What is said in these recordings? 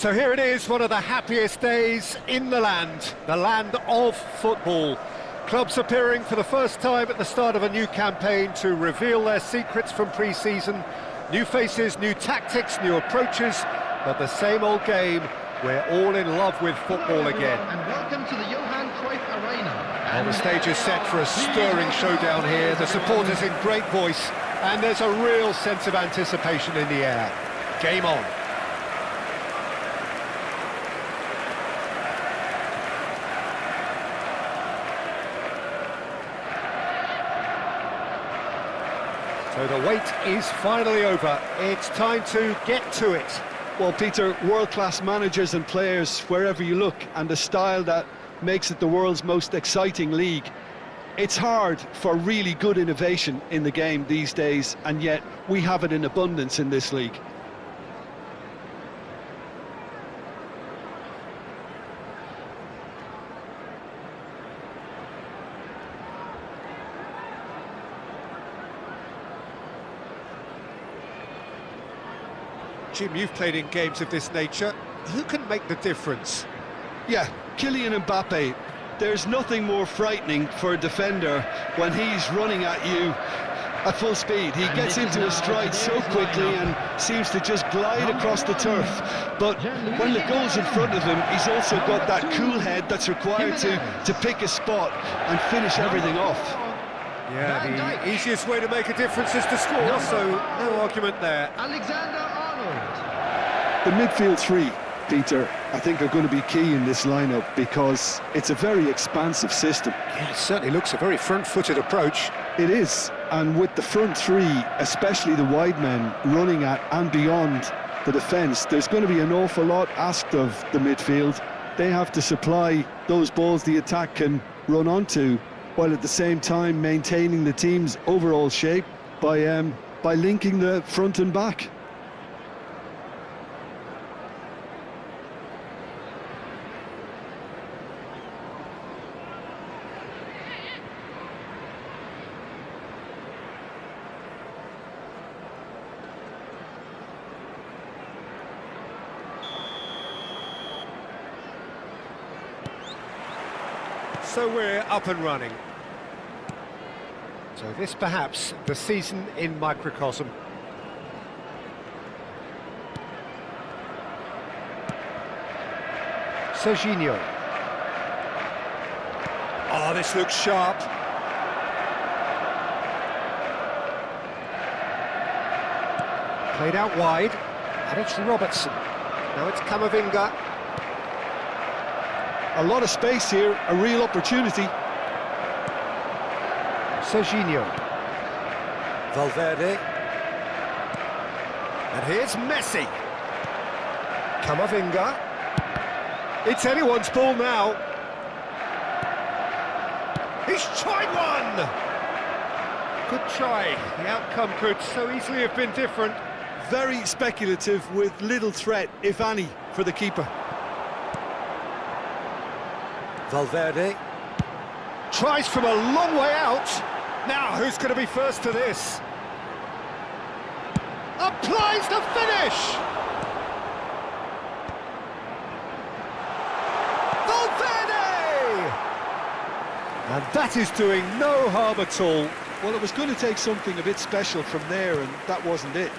So here it is, one of the happiest days in the land of football. Clubs appearing for the first time at the start of a new campaign to reveal their secrets from pre-season. New faces, new tactics, new approaches, but the same old game. We're all in love with football again. And welcome to the Johan Cruyff Arena. Well, the stage is set for a stirring showdown here. The supporters in great voice, and there's a real sense of anticipation in the air. Game on. So the wait is finally over. It's time to get to it. Well, Peter, world-class managers and players wherever you look, and the style that makes it the world's most exciting league. It's hard for really good innovation in the game these days, and yet we have it in abundance in this league. Jim, you've played in games of this nature. Who can make the difference? Yeah, Kylian Mbappe. There's nothing more frightening for a defender when he's running at you at full speed. He gets into a stride so quickly and seems to just glide across the turf. But when the goal's in front of him, he's also got that cool head that's required to pick a spot and finish everything off. Yeah, the easiest way to make a difference is to score, so no argument there. The midfield three, Peter, I think are going to be key in this lineup because it's a very expansive system. Yeah, it certainly looks a very front-footed approach. It is, and with the front three, especially the wide men running at and beyond the defence, there's going to be an awful lot asked of the midfield. They have to supply those balls the attack can run onto, while at the same time maintaining the team's overall shape by linking the front and back. So we're up and running. So this perhaps the season in microcosm. Serginho. Oh, this looks sharp. Played out wide, and it's Robertson. Now it's Camavinga. A lot of space here, a real opportunity. Serginho. Valverde. And here's Messi. Camavinga. It's anyone's ball now. He's tried one! Good try. The outcome could so easily have been different. Very speculative with little threat, if any, for the keeper. Valverde. Tries from a long way out. Now, who's going to be first to this? Applies the finish! Valverde! And that is doing no harm at all. Well, it was going to take something a bit special from there, and that wasn't it.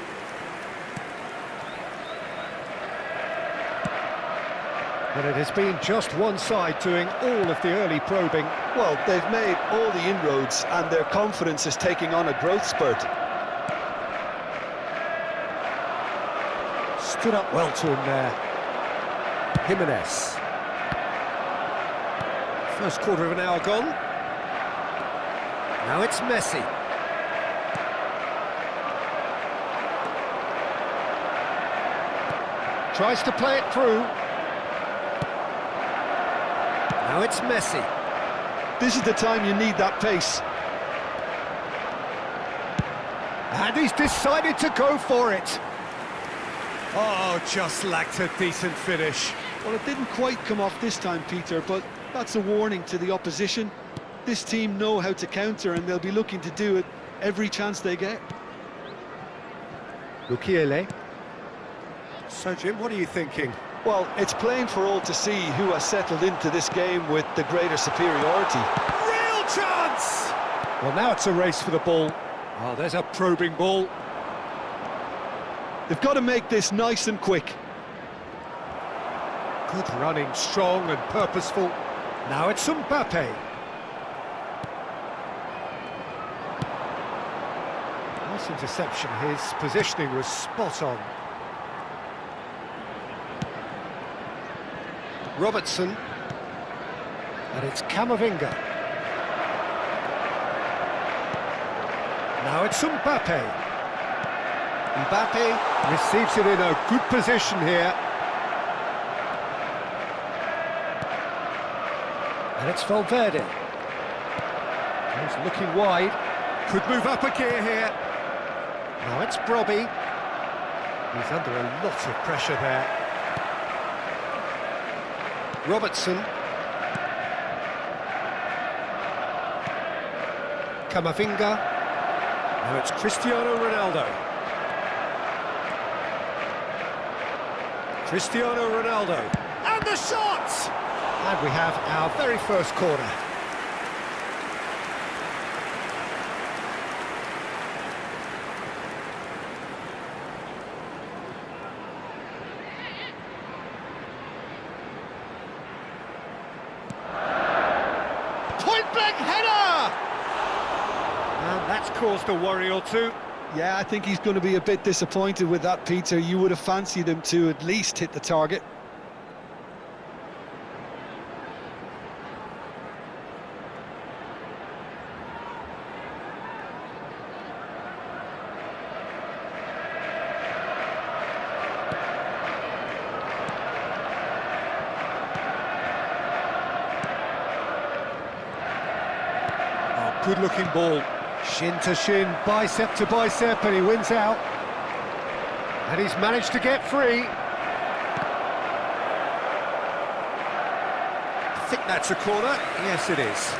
But it has been just one side doing all of the early probing. Well, they've made all the inroads, and their confidence is taking on a growth spurt. Stood up well to him there. Jimenez. First quarter of an hour gone. Now it's Messi. Tries to play it through. Now it's Messi. This is the time you need that pace. And he's decided to go for it. Oh, just lacked a decent finish. Well, it didn't quite come off this time, Peter, but that's a warning to the opposition. This team know how to counter, and they'll be looking to do it every chance they get. Lukiele. So, Jim, what are you thinking? Well, it's plain for all to see who has settled into this game with the greater superiority. Real chance! Well, now it's a race for the ball. Oh, there's a probing ball. They've got to make this nice and quick. Good running, strong and purposeful. Now it's Mbappe. Nice interception. His positioning was spot on. Robertson. And it's Camavinga. Now it's Mbappe. Mbappe receives it in a good position here. And it's Valverde. He's looking wide. Could move up a gear here. Now it's Brobby. He's under a lot of pressure there. Robertson. Camavinga. Now it's Cristiano Ronaldo. Cristiano Ronaldo. And the shot! And we have our very first corner. Point-blank header! And that's caused a worry or two. Yeah, I think he's going to be a bit disappointed with that, Peter. You would have fancied him to at least hit the target. Oh, good-looking ball. Shin to shin, bicep to bicep, and he wins out. And he's managed to get free. I think that's a corner. Yes, it is.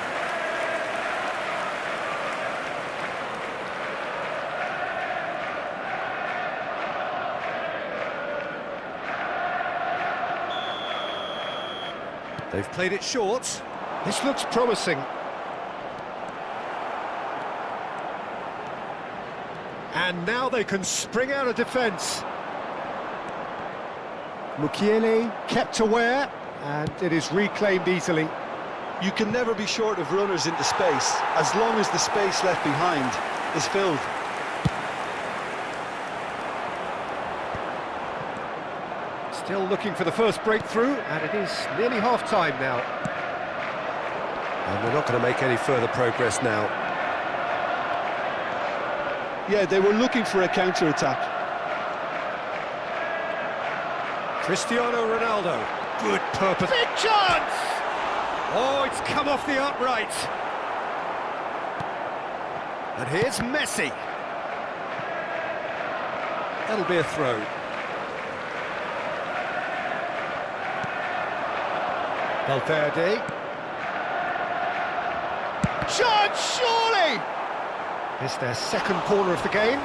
They've played it short. This looks promising. And now they can spring out of defence. Mukiele kept aware, and it is reclaimed easily. You can never be short of runners into space, as long as the space left behind is filled. Still looking for the first breakthrough, and it is nearly half-time now. And they're not going to make any further progress now. Yeah, they were looking for a counter-attack. Cristiano Ronaldo, good purpose. Big chance! Oh, it's come off the upright. And here's Messi. That'll be a throw. Valverde. Chance, surely! It's their second corner of the game.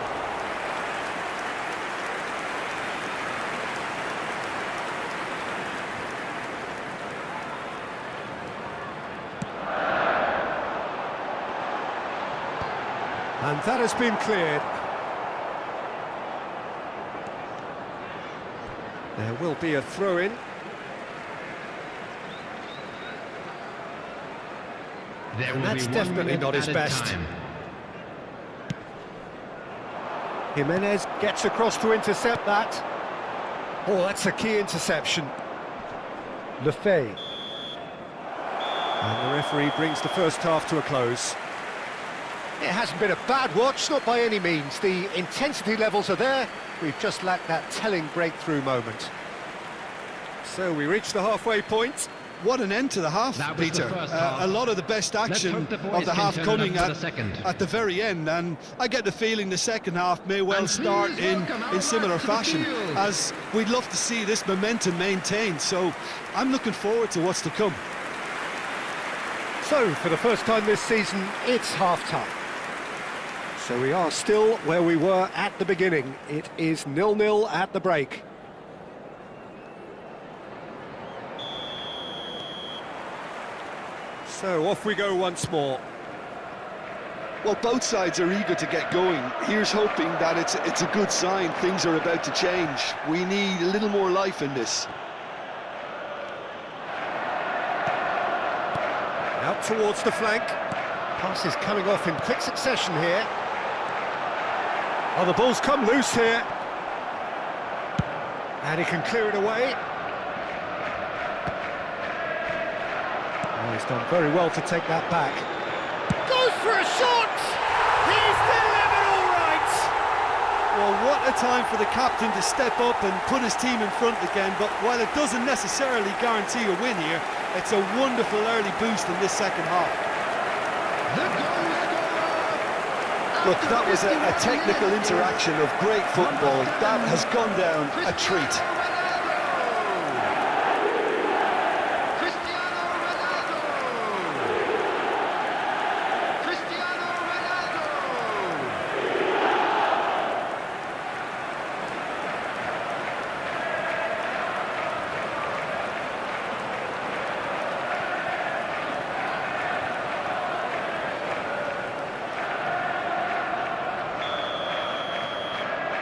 And that has been cleared. There will be a throw-in. And that's definitely not his best. Jimenez gets across to intercept that. Oh, that's a key interception. Lefebvre. And the referee brings the first half to a close. It hasn't been a bad watch, not by any means. The intensity levels are there. We've just lacked that telling breakthrough moment. So we reach the halfway point. What an end to the half, Peter. A lot of the best action of the half coming at the very end, and I get the feeling the second half may well start in similar fashion, as we'd love to see this momentum maintained, so I'm looking forward to what's to come. So, for the first time this season, it's half-time. So we are still where we were at the beginning. It is 0-0 at the break. So off we go once more. Well, both sides are eager to get going. Here's hoping that it's a good sign. Things are about to change. We need a little more life in this. Out towards the flank. Passes coming off in quick succession here. Oh, the ball's come loose here. And he can clear it away. Oh, he's done very well to take that back. Goes for a shot! He's delivered all right! Well, what a time for the captain to step up and put his team in front again, but while it doesn't necessarily guarantee a win here, it's a wonderful early boost in this second half. Look, that was a technical interaction of great football. That has gone down a treat.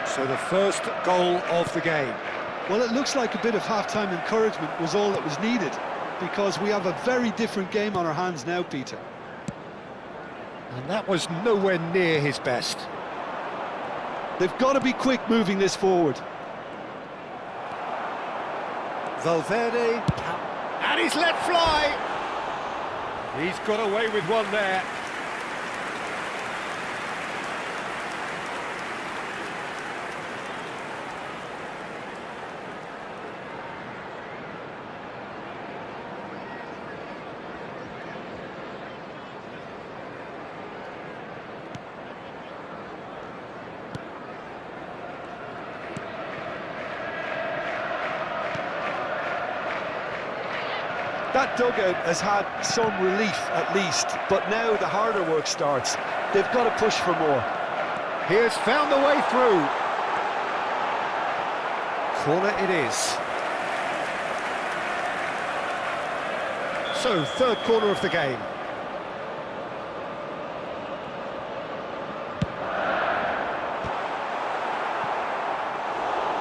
So the first goal of the game. Well, it looks like a bit of half-time encouragement was all that was needed, because we have a very different game on our hands now, Peter. And that was nowhere near his best. They've got to be quick moving this forward. Valverde, and he's let fly. He's got away with one there. That dugout has had some relief at least, but now the harder work starts. They've got to push for more. He has found the way through. Corner it is. So, third corner of the game.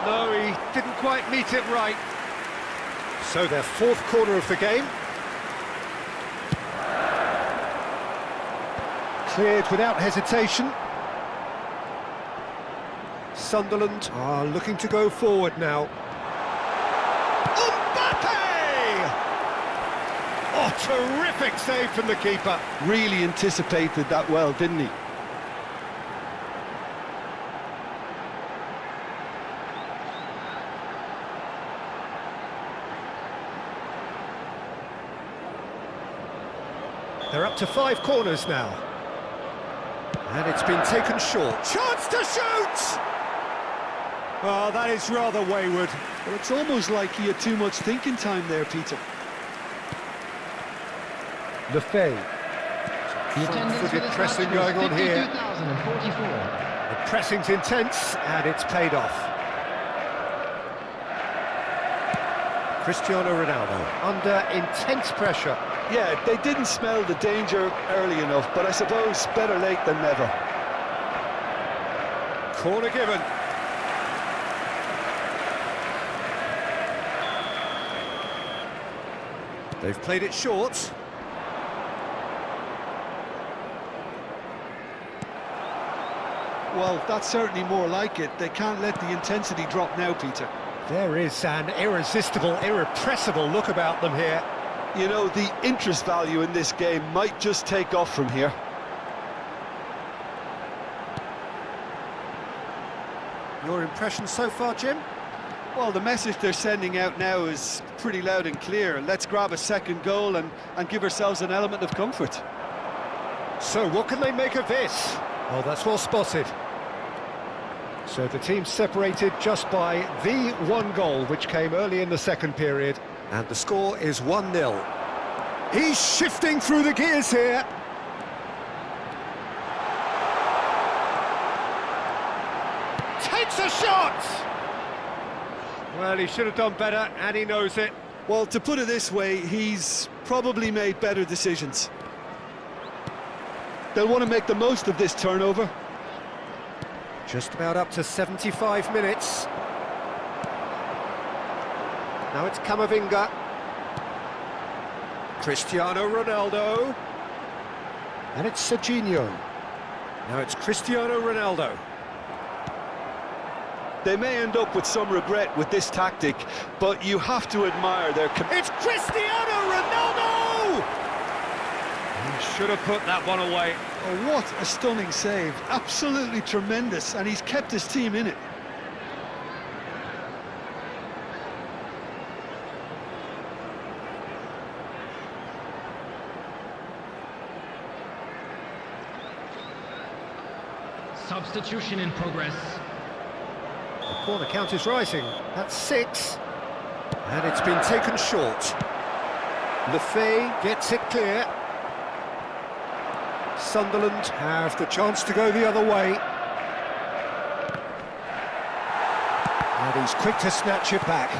No, he didn't quite meet it right. So their fourth corner of the game. Cleared without hesitation. Sunderland are looking to go forward now. Oh, terrific save from the keeper. Really anticipated that well, didn't he? They're up to 5 corners now. And it's been taken short. Chance to shoot! Oh, that is rather wayward. Well, it's almost like he had too much thinking time there, Peter. Lefebvre. The attendance for Front-footed this pressing match was going on here. 52,044. The pressing's intense, and it's paid off. Cristiano Ronaldo under intense pressure. Yeah, they didn't smell the danger early enough, but I suppose better late than never. Corner given. They've played it short. Well, that's certainly more like it. They can't let the intensity drop now, Peter. There is an irresistible, irrepressible look about them here. You know, the interest value in this game might just take off from here. Your impression so far, Jim? Well, the message they're sending out now is pretty loud and clear. Let's grab a second goal and give ourselves an element of comfort. So what can they make of this? Oh, that's well spotted. So the team's separated just by the one goal, which came early in the second period. And the score is 1-0. He's shifting through the gears here. Takes a shot! Well, he should have done better, and he knows it. Well, to put it this way, he's probably made better decisions. They'll want to make the most of this turnover. Just about up to 75 minutes. Now it's Camavinga. Cristiano Ronaldo. And it's Serginho. Now it's Cristiano Ronaldo. They may end up with some regret with this tactic, but you have to admire their... It's Cristiano Ronaldo! He should have put that one away. Oh, what a stunning save. Absolutely tremendous, and he's kept his team in it. Substitution in progress. The corner count is rising. That's 6. And it's been taken short. Lefebvre gets it clear. Sunderland have the chance to go the other way. And he's quick to snatch it back.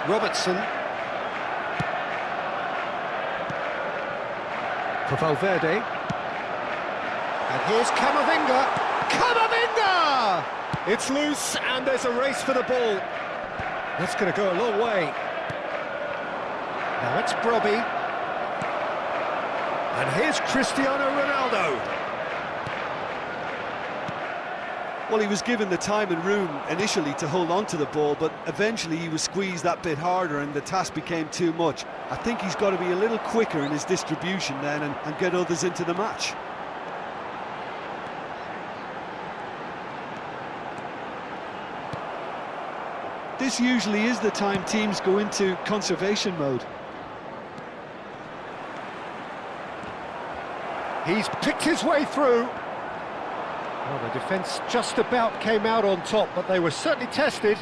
Robertson. For Valverde. And here's Camavinga. Camavinga! It's loose, and there's a race for the ball. That's going to go a long way. Now it's Brobby. And here's Cristiano Ronaldo. Well, he was given the time and room initially to hold on to the ball, but eventually he was squeezed that bit harder and the task became too much. I think he's got to be a little quicker in his distribution then and get others into the match. This usually is the time teams go into conservation mode. He's picked his way through. Well, the defence just about came out on top, but they were certainly tested.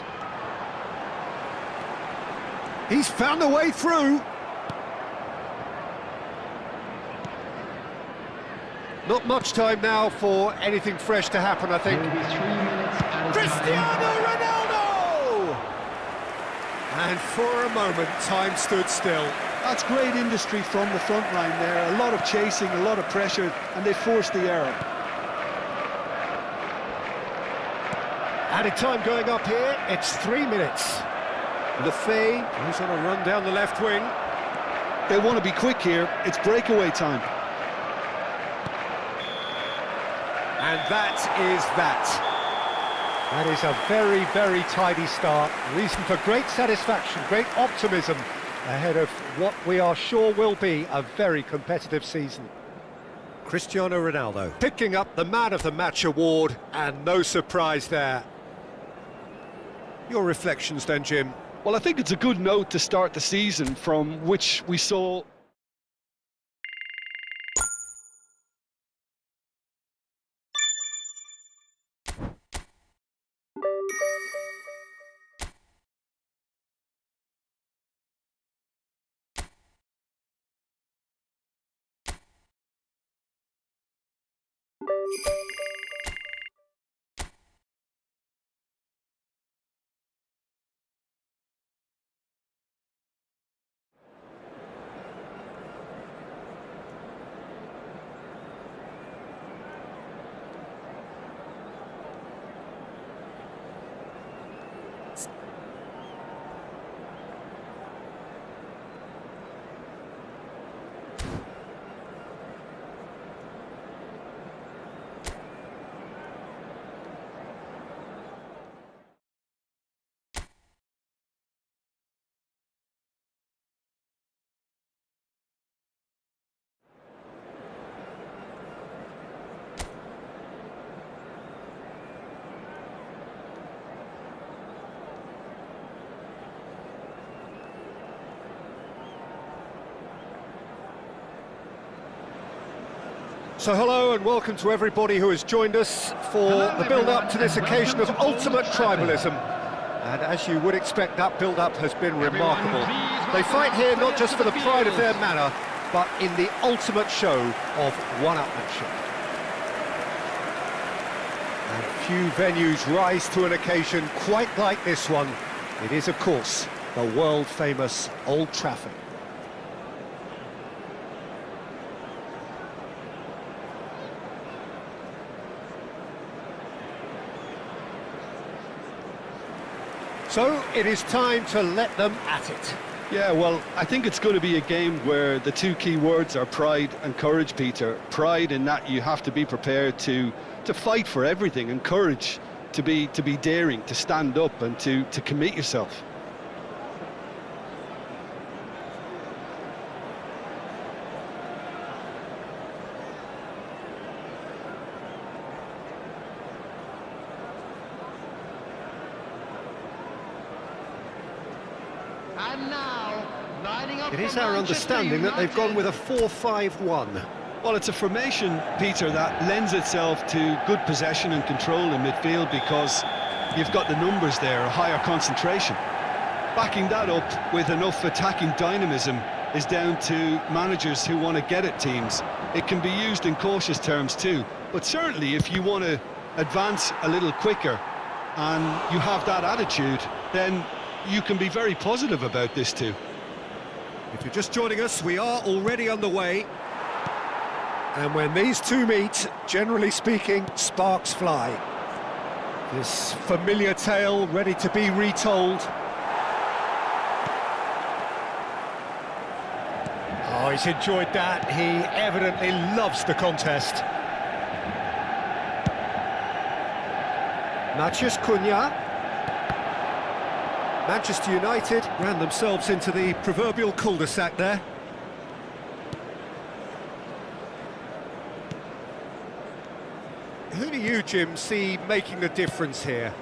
He's found a way through. Not much time now for anything fresh to happen, I think. There will be 3 minutes added time. Cristiano Ronaldo! And for a moment, time stood still. That's great industry from the front line there. A lot of chasing, a lot of pressure, and they forced the error. Added time going up here, it's 3 minutes. Lefay, who's on a run down the left wing. They want to be quick here, it's breakaway time. And that is that. That is a very, very tidy start. Reason for great satisfaction, great optimism ahead of what we are sure will be a very competitive season. Cristiano Ronaldo picking up the Man of the Match award, and no surprise there. Your reflections then, Jim? Well, I think it's a good note to start the season from which we saw... So hello and welcome to everybody who has joined us for the build-up to this occasion of ultimate tribalism. And as you would expect, that build-up has been remarkable. They fight here not just for the pride of their manor, but in the ultimate show of one-upmanship. And few venues rise to an occasion quite like this one. It is, of course, the world-famous Old Trafford. So it is time to let them at it. Yeah, well, I think it's going to be a game where the two key words are pride and courage, Peter. Pride in that you have to be prepared to fight for everything, and courage to be daring, to stand up and to commit yourself. And now, lining up It is for our Manchester understanding that they've gone United. with a 4-5-1. Well, it's a formation, Peter, that lends itself to good possession and control in midfield because you've got the numbers there, a higher concentration. Backing that up with enough attacking dynamism is down to managers who want to get at teams. It can be used in cautious terms too, but certainly if you want to advance a little quicker and you have that attitude, then you can be very positive about this too. If you're just joining us, we are already underway. And when these two meet, generally speaking, sparks fly. This familiar tale ready to be retold. Oh, he's enjoyed that. He evidently loves the contest. Matheus Cunha. Manchester United ran themselves into the proverbial cul-de-sac there. Who do you, Jim, see making the difference here?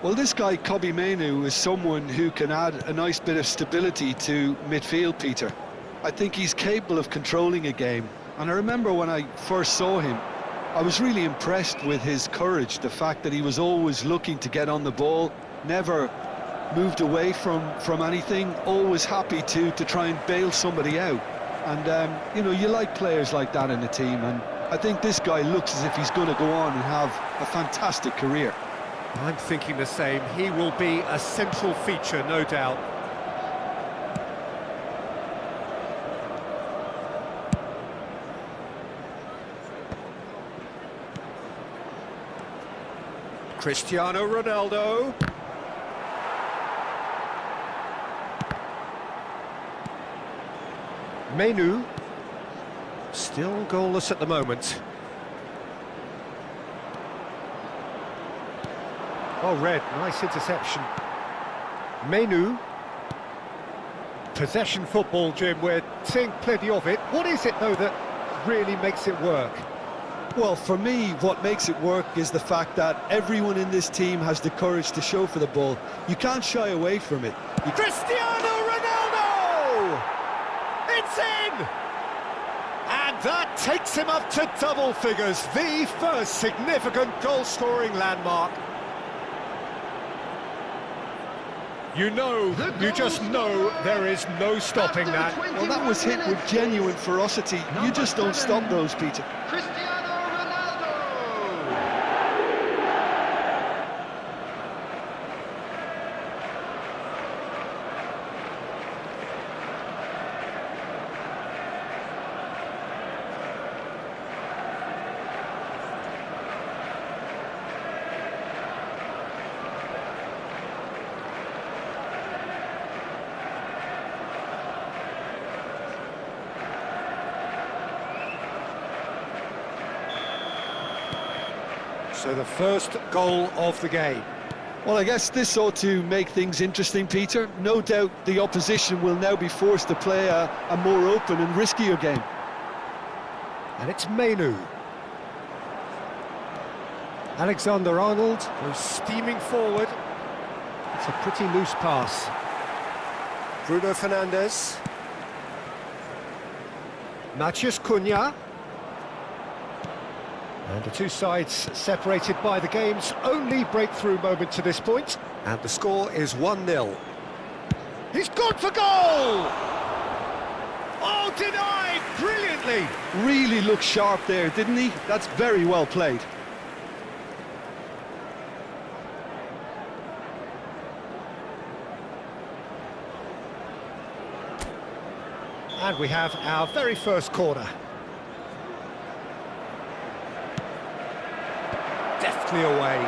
Well, this guy, Kobbie Mainoo, is someone who can add a nice bit of stability to midfield, Peter. I think he's capable of controlling a game. And I remember when I first saw him, I was really impressed with his courage, the fact that he was always looking to get on the ball, never moved away from anything, always happy to try and bail somebody out. And, you know, you like players like that in a team, and I think this guy looks as if he's going to go on and have a fantastic career. I'm thinking the same. He will be a central feature, no doubt. Cristiano Ronaldo. Menu. Still goalless at the moment. Oh, Red, nice interception. Menu. Possession football, Jim, we're seeing plenty of it. What is it, though, that really makes it work? Well, for me, what makes it work is the fact that everyone in this team has the courage to show for the ball. You can't shy away from it. Cristiano Ronaldo! It's in! And that takes him up to double figures, the first significant goal-scoring landmark. You just know there is no stopping that. Well, that was hit with genuine ferocity. You just don't stop those, Peter. Cristiano Ronaldo. So the first goal of the game. Well, I guess this ought to make things interesting, Peter. No doubt the opposition will now be forced to play a more open and riskier game. And it's Menu. Alexander-Arnold goes steaming forward. It's a pretty loose pass. Bruno Fernandes. Matheus Cunha. And the two sides separated by the game's only breakthrough moment to this point. And the score is 1-0. He's gone for goal! Oh, denied brilliantly! Really looked sharp there, didn't he? That's very well played. And we have our very first corner. Deftly away.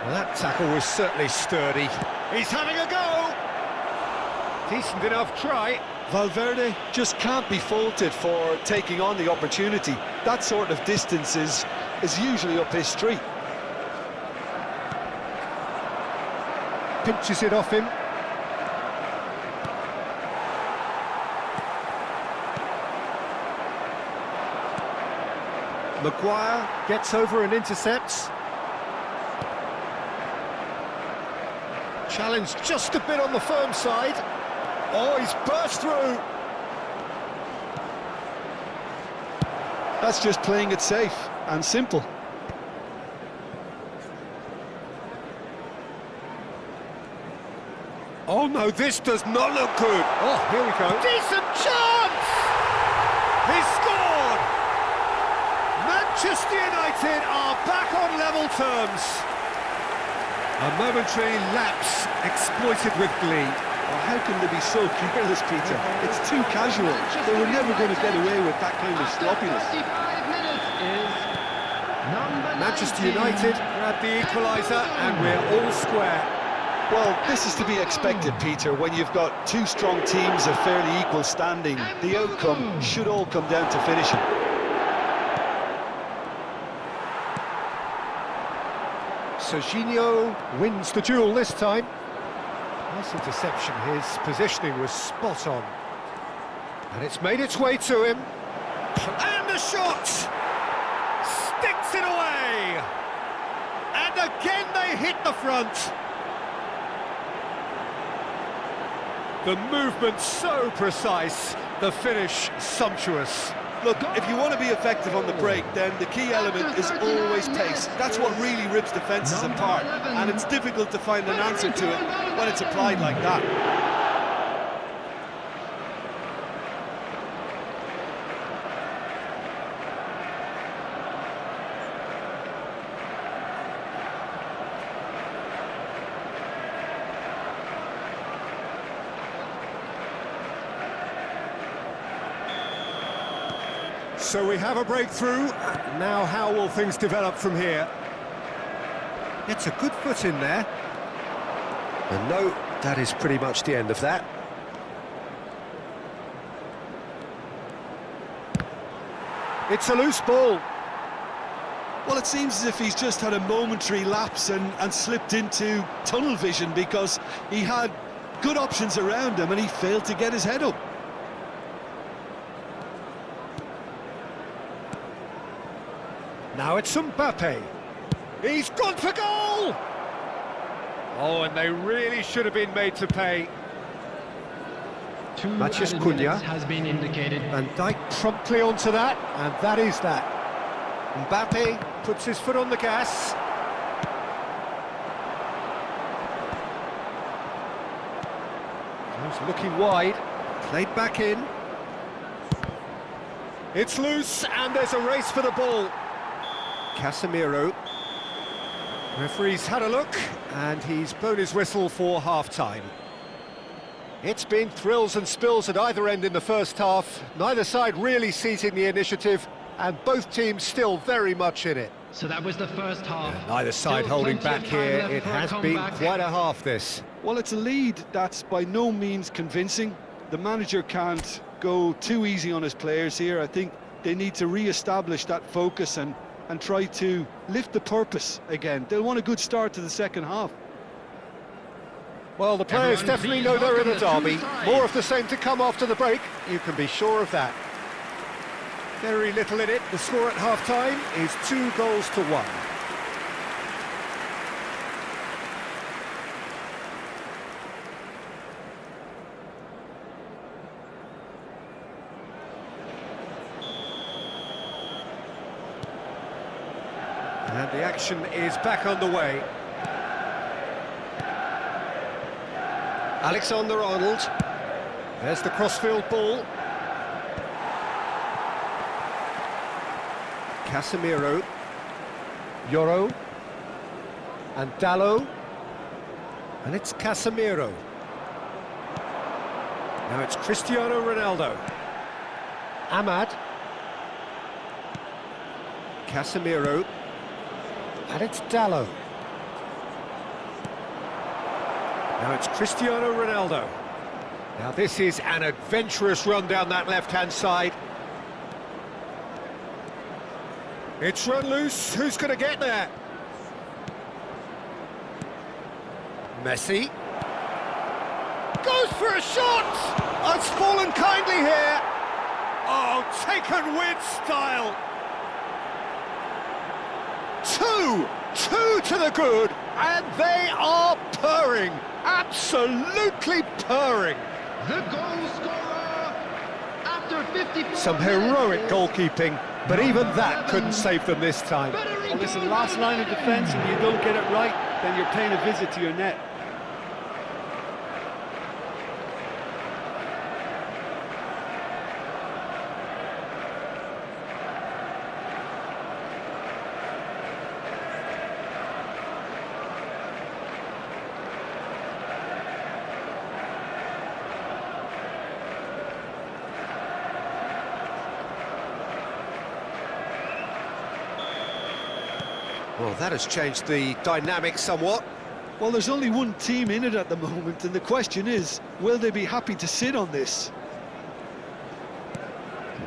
Well, that tackle was certainly sturdy. He's having a go! Decent enough try. Valverde just can't be faulted for taking on the opportunity. That sort of distance is usually up his street. Pinches it off him. Maguire gets over and intercepts. Challenge just a bit on the firm side. Oh, he's burst through. That's just playing it safe and simple. Oh no, this does not look good. Oh, here we go. Decent chance! He scored! Manchester United are back on level terms. A momentary lapse exploited with glee. Well, how can they be so careless, Peter? It's too casual. They were never going to get away with that kind of sloppiness. 55 minutes is number Manchester 19. United grab the equaliser and we're all square. Well, this is to be expected, Peter. When you've got two strong teams of fairly equal standing, the outcome should all come down to finishing. Serginho wins the duel this time. Nice interception, his positioning was spot on. And it's made its way to him. And the shot! Sticks it away! And again they hit the front. The movement so precise, the finish sumptuous. Look, if you want to be effective on the break, then the key element is always pace. That's what really rips defences apart, and it's difficult to find an answer to it when it's applied like that. So we have a breakthrough. Now how will things develop from here? It's a good foot in there. And no, that is pretty much the end of that. It's a loose ball. Well, it seems as if he's just had a momentary lapse and slipped into tunnel vision, because he had good options around him and he failed to get his head up. Now it's Mbappe. He's gone for goal! Oh, and they really should have been made to pay. 2 Matheus added Cunha. minutes has been indicated. Van Dijk promptly onto that, and that is that. Mbappe puts his foot on the gas. He's looking wide, played back in. It's loose, and there's a race for the ball. Casemiro. Referee's had a look, and he's blown his whistle for half-time. It's been thrills and spills at either end in the first half. Neither side really seizing the initiative, and both teams still very much in it. So that was the first half. Neither side Still holding plenty back of time here. left It for a has been comeback. quite a half, this. Well, it's a lead that's by no means convincing. The manager can't go too easy on his players here. I think they need to re-establish that focus and try to lift the purpose again. They'll want a good start to the second half. Well, the players Everyone definitely please know they're in a welcome the derby. two sides. More of the same to come after the break, you can be sure of that. Very little in it. The score at half-time is 2-1. And the action is back underway. Alexander-Arnold. There's the crossfield ball. Casemiro. Yoro. And Dallo. And it's Casemiro. Now it's Cristiano Ronaldo. Ahmad. Casemiro. And it's Dallo. Now it's Cristiano Ronaldo. Now this is an adventurous run down that left-hand side. It's run loose. Who's going to get there? Messi. Goes for a shot! Oh, it's fallen kindly here. Oh, taken with style. Two to the good, and they are purring, absolutely purring. The goal scorer after 50. Some heroic goalkeeping, but even that couldn't save them this time. Well, listen, last line of defence, and you don't get it right, then you're paying a visit to your net. Well, that has changed the dynamic somewhat. Well, there's only one team in it at the moment, and the question is, will they be happy to sit on this?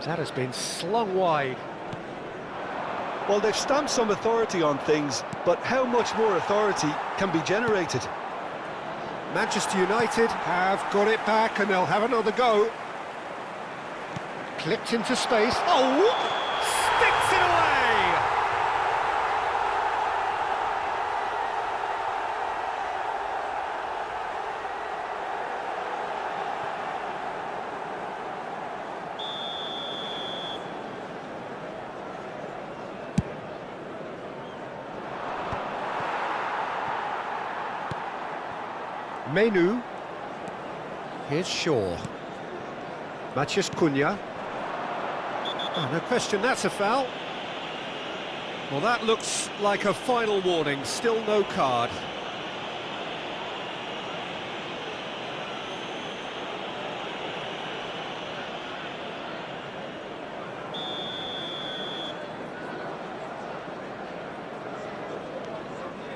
That has been slung wide. Well, they've stamped some authority on things, but how much more authority can be generated? Manchester United have got it back, and they'll have another go. Clipped into space. Oh, sticks it away! Menu. Here's Shaw. Matheus Cunha. Oh, no question, that's a foul. Well, that looks like a final warning. Still no card.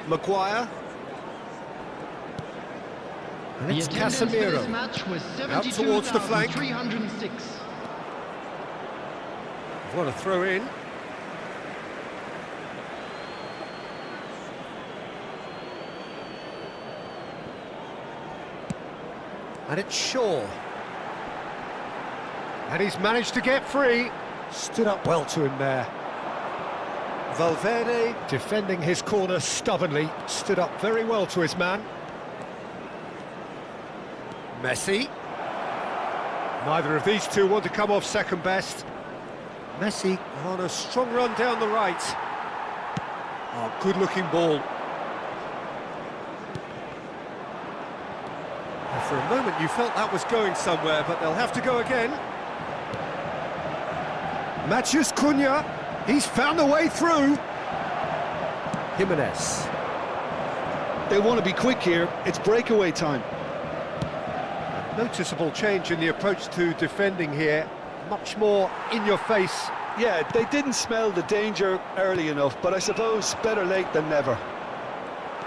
Maguire. And The it's attendance for this Casemiro. match was Out towards the flank. 72,306. What a throw in. And it's Shaw. And he's managed to get free. Stood up well to him there. Valverde defending his corner stubbornly. Stood up very well to his man. Messi. Neither of these two want to come off second best. Messi on a strong run down the right. Oh, good-looking ball. Well, for a moment you felt that was going somewhere, but they'll have to go again. Matheus Cunha, he's found a way through. Jimenez. They want to be quick here, it's breakaway time. Noticeable change in the approach to defending here. Much more in your face. Yeah, they didn't smell the danger early enough, but I suppose better late than never.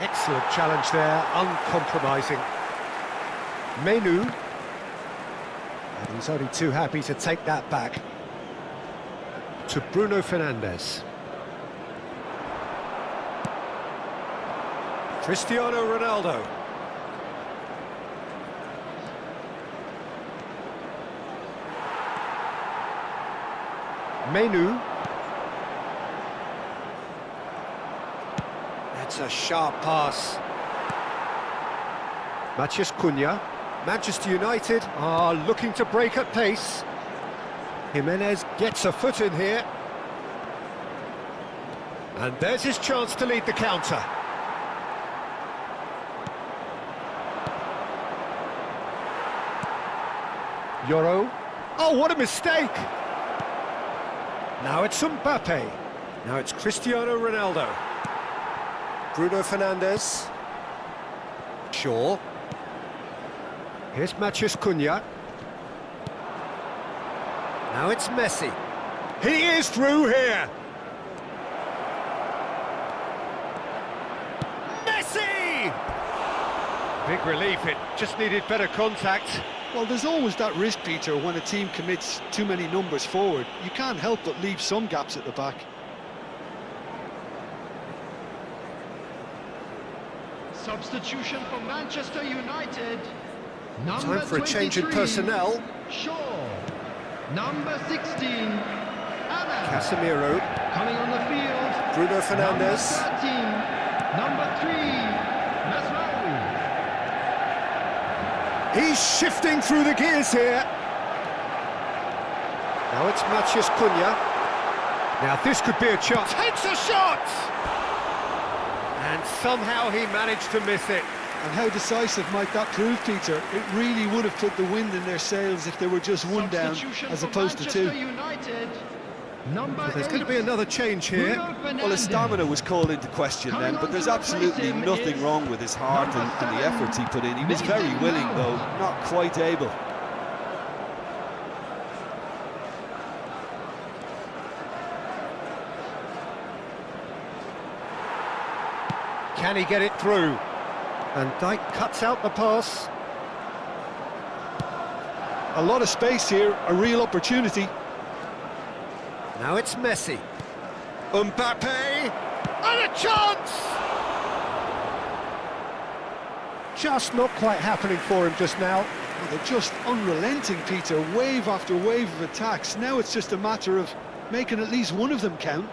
Excellent challenge there, uncompromising. Menu. And he's only too happy to take that back. To Bruno Fernandes. Cristiano Ronaldo. Menu. That's a sharp pass. Matheus Cunha. Manchester United are looking to break at pace. Jimenez gets a foot in here. And there's his chance to lead the counter. Euro. Oh, what a mistake! Now it's Mbappe. Now it's Cristiano Ronaldo. Bruno Fernandes. Shaw. Here's Matheus Cunha. Now it's Messi. He is through here. Messi! Big relief, it just needed better contact. Well, there's always that risk, Peter, when a team commits too many numbers forward. You can't help but leave some gaps at the back. Substitution for Manchester United. Time for a change in personnel. Shaw. Number 16, Anna. Casemiro. Coming on the field. Bruno Fernandes. Number 3, Masraoui. He's shifting through the gears here. Now it's Matheus Cunha. Now this could be a chance. Takes a shot! And somehow he managed to miss it. And how decisive might that prove, Peter? It really would have put the wind in their sails if they were just one down as opposed to two. But there's going to be another change here. Well, his stamina was called into question then, but there's absolutely nothing wrong with his heart and the efforts he put in. He was very willing, though, not quite able. Can he get it through? And Dijk cuts out the pass. A lot of space here, a real opportunity. Now it's Messi. Mbappe! And a chance! Just not quite happening for him just now. Well, they're just unrelenting, Peter. Wave after wave of attacks. Now it's just a matter of making at least one of them count.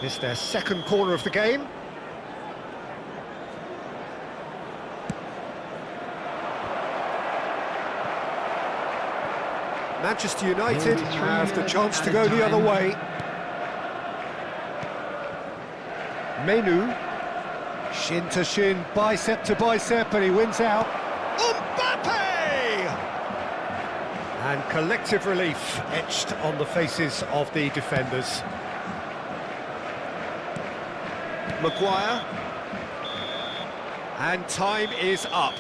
It's their second corner of the game. Manchester United have the chance to go the other way. Menu, shin to shin, bicep to bicep, and he wins out. Mbappe! And collective relief etched on the faces of the defenders. Maguire. And time is up.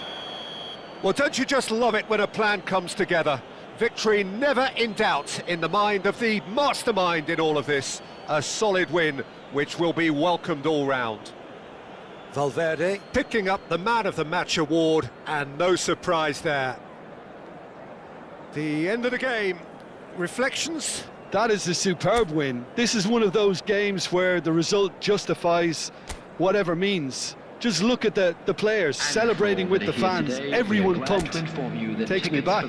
Well, don't you just love it when a plan comes together? Victory never in doubt in the mind of the mastermind in all of this. A solid win, which will be welcomed all round. Valverde picking up the Man of the Match award, and no surprise there. The end of the game. Reflections? That is a superb win. This is one of those games where the result justifies whatever means. Just look at the players celebrating with the fans, everyone pumped. Takes me back.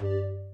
you